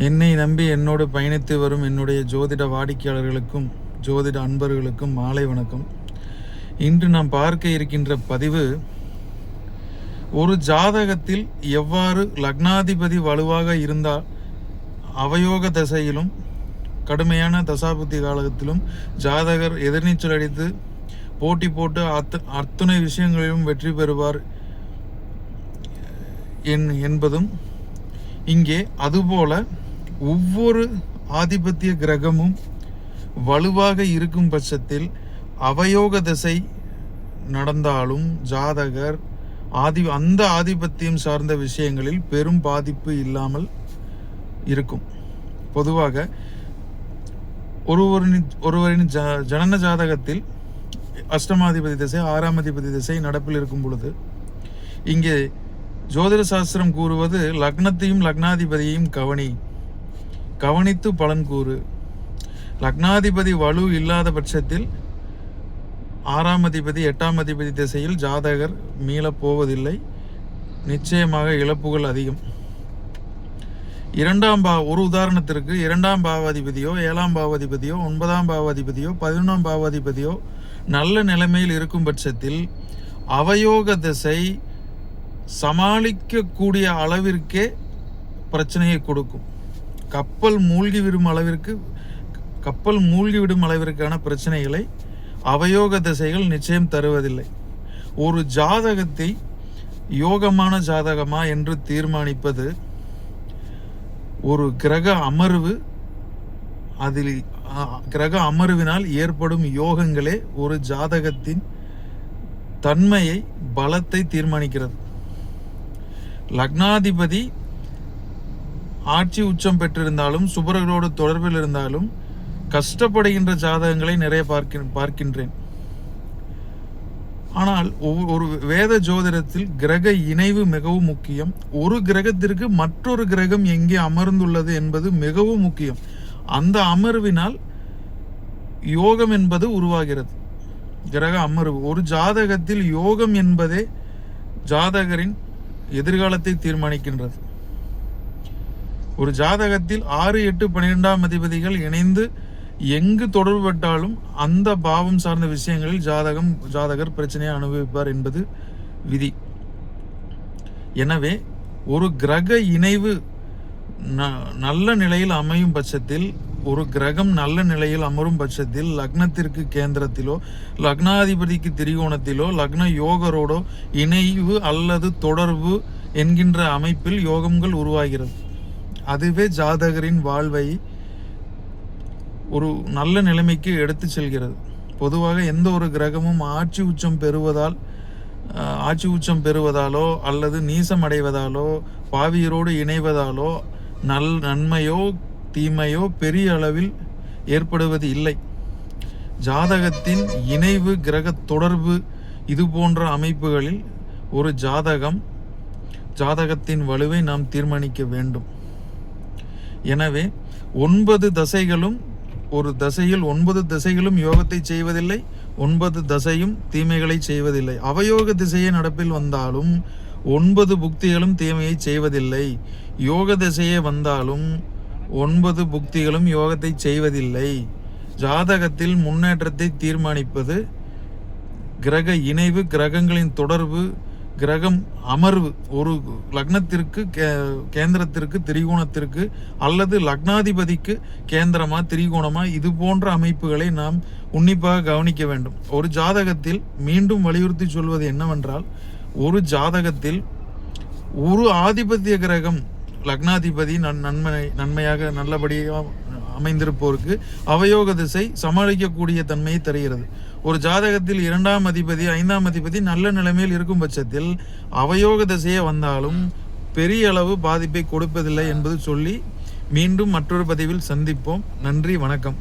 என்னை நம்பி என்னோடு பயணித்து வரும் என்னுடைய ஜோதிட வாடிக்கையாளர்களுக்கும் ஜோதிட அன்பர்களுக்கும் மாலை வணக்கம். இன்று நாம் பார்க்க இருக்கின்ற பதிவு, ஒரு ஜாதகத்தில் எவ்வாறு லக்னாதிபதி வலுவாக இருந்தால் அவயோக தசையிலும் கடுமையான தசாபுத்தி காலத்திலும் ஜாதகர் எதிர்நீச்சல் அடித்து போட்டி போட்டு அத்துணை விஷயங்களிலும் வெற்றி பெறுவார் என்பதும், இங்கே அதுபோல ஒவ்வொரு ஆதிபத்திய கிரகமும் வலுவாக இருக்கும் பட்சத்தில் அவயோக திசை நடந்தாலும் ஜாதகர் அந்த ஆதிபத்தியம் சார்ந்த விஷயங்களில் பெரும் பாதிப்பு இல்லாமல் இருக்கும். பொதுவாக ஒருவரின் ஜனன ஜாதகத்தில் அஷ்டமாதிபதி திசை, ஆறாம் அதிபதி திசை நடப்பில் இருக்கும் பொழுது இங்கே ஜோதிட சாஸ்திரம் கூறுவது, லக்னத்தையும் லக்னாதிபதியையும் கவனித்து பலன் கூறு. லக்னாதிபதி வலு இல்லாத பட்சத்தில் ஆறாம் அதிபதி, எட்டாம் அதிபதி திசையில் ஜாதகர் மீளப் போவதில்லை. நிச்சயமாக இழப்புகள் அதிகம். ஒரு உதாரணத்திற்கு 2ஆம் பாவாதிபதியோ 7ஆம் பாவாதிபதியோ 9ஆம் பாவாதிபதியோ 11ஆம் பாவாதிபதியோ நல்ல நிலைமையில் இருக்கும் பட்சத்தில் அவயோக திசை சமாளிக்கக்கூடிய அளவிற்கே பிரச்சனையை கொடுக்கும். கப்பல் மூழ்கிவிடும் அளவிற்கான பிரச்சனைகளை அவயோக திசைகள் நிச்சயம் தருவதில்லை. ஒரு ஜாதகத்தை யோகமான ஜாதகமா என்று தீர்மானிப்பது ஒரு கிரக அமர்வினால் ஏற்படும் யோகங்களே ஒரு ஜாதகத்தின் தன்மையை, பலத்தை தீர்மானிக்கிறது. லக்னாதிபதி ஆட்சி உச்சம் பெற்றிருந்தாலும் சுபர்களோடு தொடர்பில் இருந்தாலும் கஷ்டப்படுகின்ற ஜாதகங்களை நிறைய பார்க்கின்றேன். ஆனால் ஒரு வேத ஜோதிடத்தில் கிரக இணைவு மிகவும் முக்கியம். ஒரு கிரகத்திற்கு மற்றொரு கிரகம் எங்கே அமர்ந்துள்ளது என்பது மிகவும் முக்கியம். அந்த அமர்வினால் யோகம் என்பது உருவாகிறது. கிரக அமர்வு ஒரு ஜாதகத்தில் யோகம் என்பதே ஜாதகரின் எதிர்காலத்தை தீர்மானிக்கின்றது. ஒரு ஜாதகத்தில் 6, 8, 12ஆம் அதிபதிகள் இணைந்து எங்கு தொடர்பட்டாலும் அந்த பாவம் சார்ந்த விஷயங்களில் ஜாதகர் பிரச்சனையை அனுபவிப்பார் என்பது விதி. எனவே ஒரு கிரக இணைவு நல்ல நிலையில் அமையும் பட்சத்தில், ஒரு கிரகம் நல்ல நிலையில் அமரும் பட்சத்தில் லக்னத்திற்கு கேந்திரத்திலோ லக்னாதிபதிக்கு திரிகோணத்திலோ லக்ன யோகரோடோ இணைவு அல்லது தொடர்பு என்கின்ற அமைப்பில் யோகங்கள் உருவாகிறது. அதுவே ஜாதகரின் வாழ்வை ஒரு நல்ல நிலைமைக்கு எடுத்து செல்கிறது. பொதுவாக எந்த ஒரு கிரகமும் ஆட்சி உச்சம் பெறுவதாலோ அல்லது நீசம் அடைவதாலோ பாவியரோடு இணைவதாலோ நன்மையோ தீமையோ பெரிய அளவில் ஏற்படுவது இல்லை. ஜாதகத்தின் இணைவு, கிரக தொடர்பு, இது போன்ற அமைப்புகளில் ஒரு ஜாதகத்தின் வலுவை நாம் தீர்மானிக்க வேண்டும். எனவே 9 தசைகளும், ஒரு தசையில் 9 திசைகளும் யோகத்தை செய்வதில்லை, 9 தசையும் தீமைகளை செய்வதில்லை. அவயோக திசையை நடப்பில் வந்தாலும் 9 புக்திகளும் தீமையை செய்வதில்லை. யோக திசையே வந்தாலும் 9 புக்திகளும் யோகத்தை செய்வதில்லை. ஜாதகத்தில் முன்னேற்றத்தை தீர்மானிப்பது கிரக இணைவு, கிரகங்களின் தொடர்பு, கிரகம் அமர்வு. ஒரு லக்னத்திற்கு கேந்திரத்திற்கு திரிகோணத்திற்கு அல்லது லக்னாதிபதிக்கு கேந்திரமா திரிகோணமா, இது போன்ற அமைப்புகளை நாம் உன்னிப்பாக கவனிக்க வேண்டும். ஒரு ஜாதகத்தில் மீண்டும் வலியுறுத்தி சொல்வது என்னவென்றால், ஒரு ஜாதகத்தில் ஒரு ஆதிபத்திய கிரகம் லக்னாதிபதி நன்மையாக நல்லபடியாக அமைந்திருப்போருக்கு அவயோக திசை சமாளிக்கக்கூடிய தன்மையை தருகிறது. ஒரு ஜாதகத்தில் 2ஆம் அதிபதி 5ஆம் அதிபதி நல்ல நிலைமையில் இருக்கும் பட்சத்தில் அவயோக திசையே வந்தாலும் பெரிய அளவு பாதிப்பை கொடுப்பதில்லை என்பது சொல்லி மீண்டும் மற்றொரு பதிவில் சந்திப்போம். நன்றி, வணக்கம்.